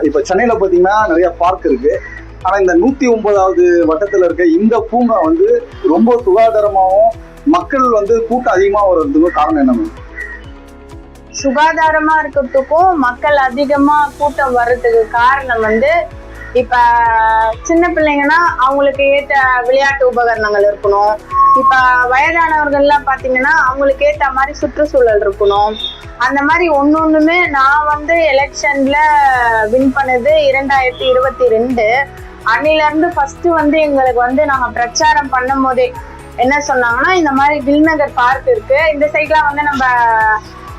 இப்ப சென்னையில பாத்தீங்கன்னா நிறைய பார்க் இருக்கு. ஆனா இந்த 109வது வட்டத்துல இருக்க இந்த பூங்கா வந்து ரொம்ப சுகாதாரமாகவும் மக்கள் வந்து கூட்டம் அதிகமா வர்றதுக்கும் காரணம் என்ன மேம்? சுகாதாரமா இருக்கிறதுக்கும் மக்கள் அதிகமா கூட்டம் வர்றதுக்கு காரணம் வந்து இப்ப சின்ன பிள்ளைங்கன்னா அவங்களுக்கு ஏற்ற விளையாட்டு உபகரணங்கள் இருக்கணும். இப்ப வயதானவர்கள்லாம் பாத்தீங்கன்னா அவங்களுக்கு ஏற்ற மாதிரி சுற்றுச்சூழல் இருக்கணும். அந்த மாதிரி ஒன்னொண்ணுமே நான் வந்து எலெக்ஷன்ல வின் பண்ணது 2022. அன்னில இருந்து ஃபர்ஸ்ட் வந்து எங்களுக்கு வந்து நாங்க பிரச்சாரம் பண்ணும் போதே என்ன சொன்னாங்கன்னா, இந்த மாதிரி தில்நகர் பார்க் இருக்கு, இந்த சைட்லாம் வந்து நம்ம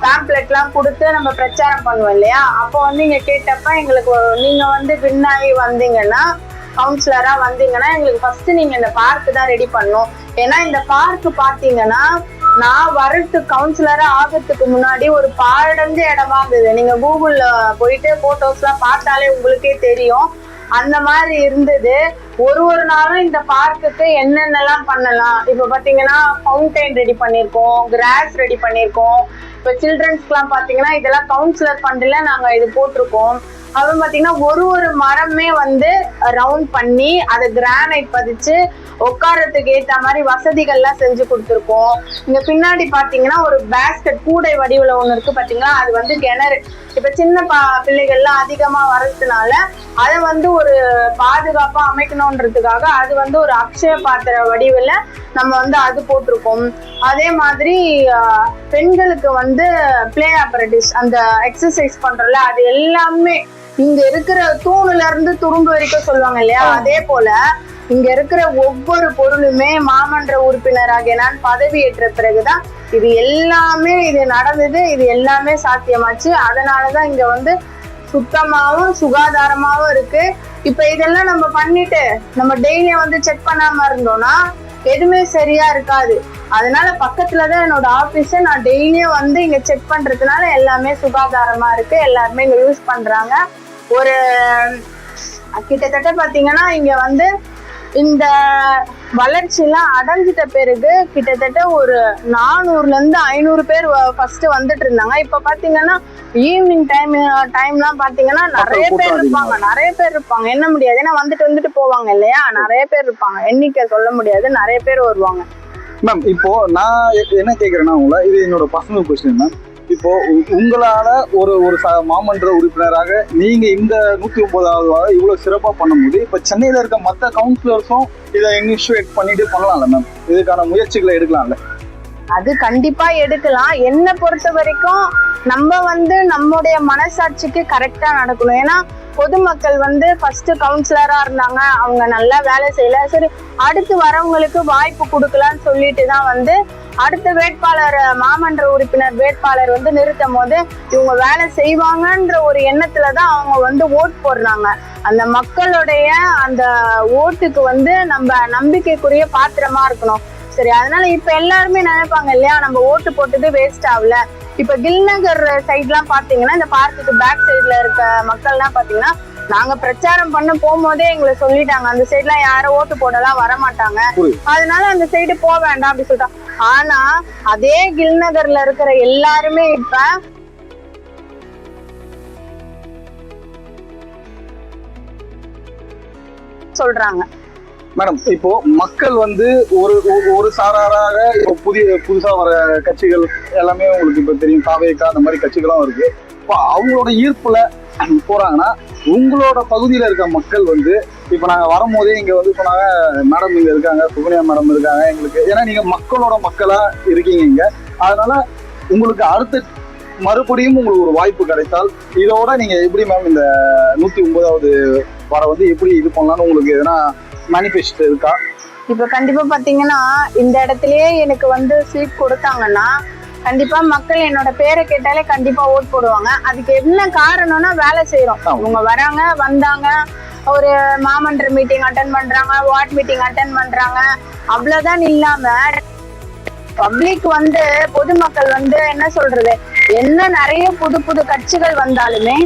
பேம்ப்ளெட்லாம் கொடுத்து நம்ம பிரச்சாரம் பண்ணுவோம் இல்லையா. அப்போ வந்து இங்க கேட்டப்ப எங்களுக்கு நீங்க வந்து வின் ஆகி வந்தீங்கன்னா, கவுன்சிலரா வந்தீங்கன்னா எங்களுக்கு ஃபர்ஸ்ட் நீங்க இந்த பார்க் தான் ரெடி பண்ணணும். ஏன்னா இந்த பார்க் பாத்தீங்கன்னா நான் வரது கவுன்சிலரா ஆகிறதுக்கு முன்னாடி ஒரு பாழடைஞ்ச இடமா இருந்தது. நீங்க கூகுள்ல போயிட்டு போட்டோஸ் எல்லாம் பார்த்தாலே உங்களுக்கே தெரியும். அந்த மாதிரி இருந்தது. ஒரு நாளும் இந்த பார்க்குக்கு என்னென்னலாம் பண்ணலாம். இப்ப பாத்தீங்கன்னா ஃபவுண்டைன் ரெடி பண்ணிருக்கோம், கிராஸ் ரெடி பண்ணிருக்கோம். இப்ப சில்ட்ரன்ஸ்க்குலாம் பாத்தீங்கன்னா இதெல்லாம் கவுன்சிலர் ஃபண்ட்ல நாங்க இது போட்டிருக்கோம். அப்புறம் பாத்தீங்கன்னா ஒரு மரமே வந்து ரவுண்ட் பண்ணி அதை கிரானைட் பதிச்சு உட்காரத்துக்கு ஏற்ற மாதிரி வசதிகள்லாம் செஞ்சு கொடுத்துருக்கோம். இங்க பின்னாடி பாத்தீங்கன்னா ஒரு பேஸ்கெட் கூடை வடிவுல ஒண்ணு இருக்கு பாத்தீங்களா, அது வந்து கிணறு. இப்ப சின்ன பிள்ளைகள்லாம் அதிகமா வர்றதுனால அதை வந்து ஒரு பாதுகாப்பா அமைக்கணும்ன்றதுக்காக அது வந்து ஒரு அக்ஷய பாத்திர வடிவுல நம்ம வந்து அது போட்டிருக்கோம். அதே மாதிரி பெண்களுக்கு வந்து பிளே ஆப்பரேட்டிஸ் அந்த எக்ஸசைஸ் பண்றோம்ல, அது எல்லாமே இங்க இருக்கிற தூணுல இருந்து துரும்பு வரைக்கும் சொல்லுவாங்க இல்லையா, அதே போல இங்க இருக்கிற ஒவ்வொரு பொருளுமே மாமன்ற உறுப்பினராகிய நான் பதவி ஏற்ற பிறகுதான் இது எல்லாமே இது நடந்தது. இது எல்லாமே சாத்தியமாச்சு. அதனாலதான் இங்க வந்து சுத்தமாவும் சுகாதாரமாவும் இருக்கு. இப்ப இதெல்லாம் நம்ம பண்ணிட்டு நம்ம டெய்லியும் வந்து செக் பண்ணாம இருந்தோம்னா எதுவுமே சரியா இருக்காது. அதனால பக்கத்துலதான் என்னோட ஆபீஸ். நான் டெய்லியும் வந்து இங்க செக் பண்றதுனால எல்லாமே சுகாதாரமா இருக்கு. எல்லாருமே இங்க யூஸ் பண்றாங்க. ஒரு கிட்டத்தட்ட பாத்தீங்கன்னா இங்க வந்து இந்த வளர்ச்சி எல்லாம் அடைஞ்சிட்ட பிறகு கிட்டத்தட்ட ஒரு 400ல இருந்து 500 பேர் ஃபர்ஸ்ட் வந்துட்டு இருந்தாங்க. இப்ப பாத்தீங்கன்னா ஈவினிங் டைம்லாம் பாத்தீங்கன்னா நிறைய பேர் இருப்பாங்க. என்ன முடியாது, ஏன்னா வந்துட்டு போவாங்க இல்லையா, நிறைய பேர் இருப்பாங்க. எண்ணிக்கை சொல்ல முடியாது, நிறைய பேர் வருவாங்க. மேம் இப்போ நான் என்ன கேக்குறேன்னா, உங்களை இது என்னோட பர்சனல் கொஸ்டின் மேம். இப்போ உங்களால ஒரு மாமன்ற உறுப்பினராக நீங்க இந்த 109வது இவ்வளவு சிறப்பா பண்ணும்போது இப்ப சென்னையில இருக்க மற்ற கவுன்சிலர்ஸும் இதை இனிஷியேட் பண்ணிட்டு பண்ணலாம்ல மேம்? இதுக்கான முயற்சிகளை எடுக்கலாம்ல? அது கண்டிப்பா எடுக்கலாம். என்ன பொறுத்த வரைக்கும் நம்ம வந்து நம்முடைய மனசாட்சிக்கு கரெக்டா நடக்கணும். ஏன்னா பொதுமக்கள் வந்து ஃபர்ஸ்ட் கவுன்சிலரா இருந்தாங்க, அவங்க நல்லா வேலை செய்யல, சரி அடுத்து வரவங்களுக்கு வாய்ப்பு கொடுக்கலான்னு சொல்லிட்டு தான் வந்து அடுத்த வேட்பாளர் மாமன்ற உறுப்பினர் வேட்பாளர் வந்து நிறுத்தும் போது இவங்க வேலை செய்வாங்கன்ற ஒரு எண்ணத்துலதான் அவங்க வந்து ஓட் போடுறாங்க. அந்த மக்களுடைய அந்த ஓட்டுக்கு வந்து நம்ம நம்பிக்கைக்குரிய பாத்திரமா இருக்கணும். சரி, அதனால இப்ப எல்லாருமே நினைப்பாங்க இல்லையா, நம்ம ஓட்டு போட்டது வேஸ்ட் ஆகல. இப்ப தில்நகர் சைட்லாம் பாத்தீங்கன்னா இந்த பார்க்குக்கு பேக் சைட்ல இருக்க மக்கள்லாம் பாத்தீங்கன்னா நாங்க பிரச்சாரம் பண்ண போகும்போதே எங்களை சொல்லிட்டாங்க, அந்த சைட்லாம் யாரும் ஓட்டு போடலாம் வரமாட்டாங்க, அதனால அந்த சைடு போக வேண்டாம் அப்படி சொல்லிட்டாங்க. ஆனா அதே கில்நகர்ல இருக்கிற எல்லாருமே இப்ப சொல்றாங்க. மேடம், இப்போ மக்கள் வந்து ஒரு சாராராக புதுசா வர கட்சிகள் எல்லாமே உங்களுக்கு இப்ப தெரியும், தாவேகா அந்த மாதிரி கட்சிகளும் இருக்கு. இப்போ அவங்களோட ஈர்ப்புல போறாங்கன்னா உங்களோட பகுதியில இருக்க மக்கள் வந்து இப்ப நாங்க வரும்போதே இங்க வந்து சொன்னாங்க, மேடம் இங்க இருக்காங்க, சுகன்யா மேடம் இருக்காங்க எங்களுக்கு, ஏன்னா நீங்க மக்களோட மக்களா இருக்கீங்க இங்க. அதனால உங்களுக்கு அடுத்த மறுபடியும் உங்களுக்கு ஒரு வாய்ப்பு கிடைத்தால் இதோட நீங்க எப்படி மேம் இந்த 109வது வர வந்து எப்படி இது பண்ணலாம்னு உங்களுக்கு எதனா மேனிஃபெஸ்டோ இருக்கா? இப்ப கண்டிப்பா பாத்தீங்கன்னா இந்த இடத்துலயே எனக்கு வந்து சீட் கொடுத்தாங்கன்னா கண்டிப்பா மக்கள் என்னோட பேரை கேட்டாலே கண்டிப்பா ஓட் போடுவாங்க. அதுக்கு என்ன காரணம்னா வேலை செய்யறோம். இவங்க வந்தாங்க, ஒரு மாமன்ற மீட்டிங் அட்டன் பண்றாங்க, வார்ட் மீட்டிங் அட்டன் பண்றாங்க, அவ்வளவுதான் இல்லாம பப்ளிக் வந்து பொதுமக்கள் வந்து என்ன சொல்றது, என்ன நிறைய புது கட்சிகள் வந்தாலுமே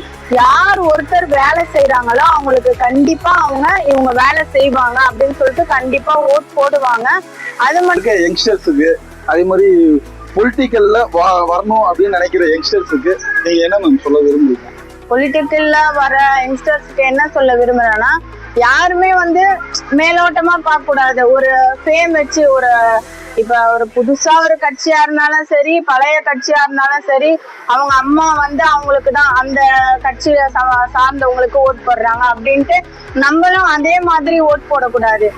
யார் ஒருத்தர் வேலை செய்யறாங்களோ அவங்களுக்கு கண்டிப்பா இவங்க வேலை செய்வாங்க அப்படின்னு சொல்லிட்டு கண்டிப்பா ஓட் போடுவாங்க. அது மட்டும் யங்ஸ்டர்ஸுக்கு அதே மாதிரி பொலிட்டிக்கல்ல வரணும் அப்படின்னு நினைக்கிற யங்ஸ்டர்ஸுக்கு நீங்க என்ன மேம் சொல்ல விரும்புறீங்க? பொலிட்டிக்கல்ல வர யங்ஸ்டர்ஸ்க்கு என்ன சொல்ல விரும்புறேன்னா, யாருமே வந்து மேலோட்டமா பார்க்க கூடாது. ஒரு ஃபேம் வச்சு இப்ப ஒரு புதுசா ஒரு கட்சியா இருந்தாலும் சரி, பழைய கட்சியா இருந்தாலும் சரி, அவங்க அம்மா வந்து அவங்களுக்கு தான் அந்த கட்சியை சார்ந்தவங்களுக்கு ஓட் போடுறாங்க அப்படின்ட்டு நம்மளும் அதே மாதிரி ஓட் போடக்கூடாது.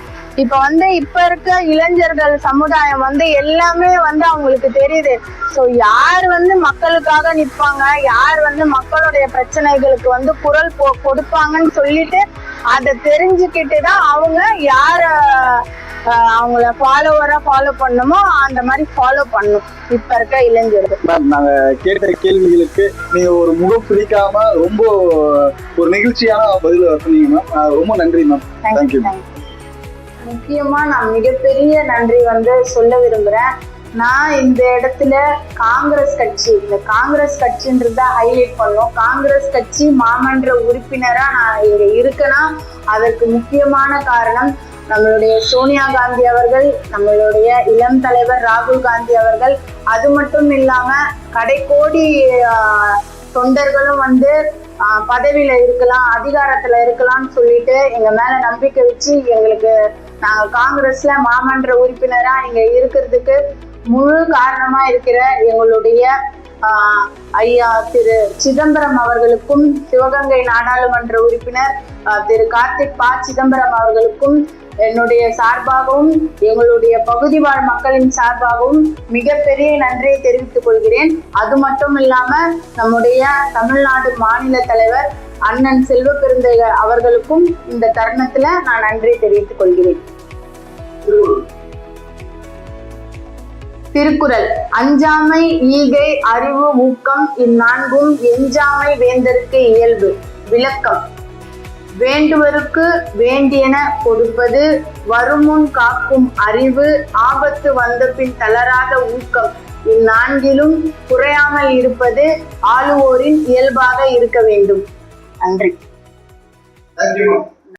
இப்ப இருக்க இளைஞர்கள் சமுதாயம் வந்து எல்லாமே வந்து அவங்களுக்கு தெரியுது. சோ யார் வந்து மக்களுக்காக நிற்பாங்க, யார் வந்து மக்களுடைய பிரச்சனைகளுக்கு வந்து குரல் கொடுப்பாங்கன்னு சொல்லிட்டு அதை தெரிஞ்சுக்கிட்டு தான் அவங்க யார அவங்கள ஃபாலோ பண்ணுமோ அந்த மாதிரி ஃபாலோ பண்ணும் இப்ப இருக்க இளைஞர்கள். மேம், நாங்க கேட்ட கேள்விகளுக்கு நீங்க ஒரு முகம் பிடிக்காம ரொம்ப ஒரு நெகிழ்ச்சியான பதில் சொன்னீங்க மேம். ரொம்ப நன்றி மேம். தேங்க்யூ. முக்கியமா நான் மிகப்பெரிய நன்றி வந்து சொல்ல விரும்புறேன். நான் இந்த இடத்துல காங்கிரஸ் கட்சின்றத ஹைலைட் பண்ணோம். காங்கிரஸ் கட்சி மாமன்ற உறுப்பினரா நான் இங்க இருக்கேன்னா அதற்கு முக்கியமான காரணம் நம்மளுடைய சோனியா காந்தி அவர்கள், நம்மளுடைய இளம் தலைவர் ராகுல் காந்தி அவர்கள். அது மட்டும் இல்லாம கடைக்கோடி தொண்டர்களும் வந்து பதவியில இருக்கலாம், அதிகாரத்துல இருக்கலாம்னு சொல்லிட்டு எங்க மேல நம்பிக்கை வச்சு நாங்க காங்கிரஸ்ல மாமன்ற உறுப்பினரா இங்க இருக்கிறதுக்கு முழு காரணமா இருக்கிற எங்களுடைய ஐயா திரு சிதம்பரம் அவர்களுக்கும், சிவகங்கை நாடாளுமன்ற உறுப்பினர் திரு கார்த்திக் ப சிதம்பரம் அவர்களுக்கும் என்னுடைய சார்பாகவும் எங்களுடைய பகுதி வாழ் மக்களின் சார்பாகவும் மிகப்பெரிய நன்றியை தெரிவித்துக் கொள்கிறேன். அது மட்டும் இல்லாம நம்முடைய தமிழ்நாடு மாநில தலைவர் அண்ணன் செல்வ பெருந்தகை அவர்களுக்கும் இந்த தருணத்துல நான் நன்றி தெரிவித்துக் கொள்கிறேன். திருக்குறள்: அஞ்சாமை ஈகை அறிவு ஊக்கம் இந்நான்கும் எஞ்சாமை வேந்தருக்கு இயல்பு. விளக்கம்: வேண்டுவருக்கு வேண்டியன கொடுப்பது, வருமுன் காக்கும் அறிவு, ஆபத்து வந்த பின் தளராத ஊக்கம், இந்நான்கிலும் குறையாமல் இருப்பது ஆளுவோரின் இயல்பாக இருக்க வேண்டும். நன்றி.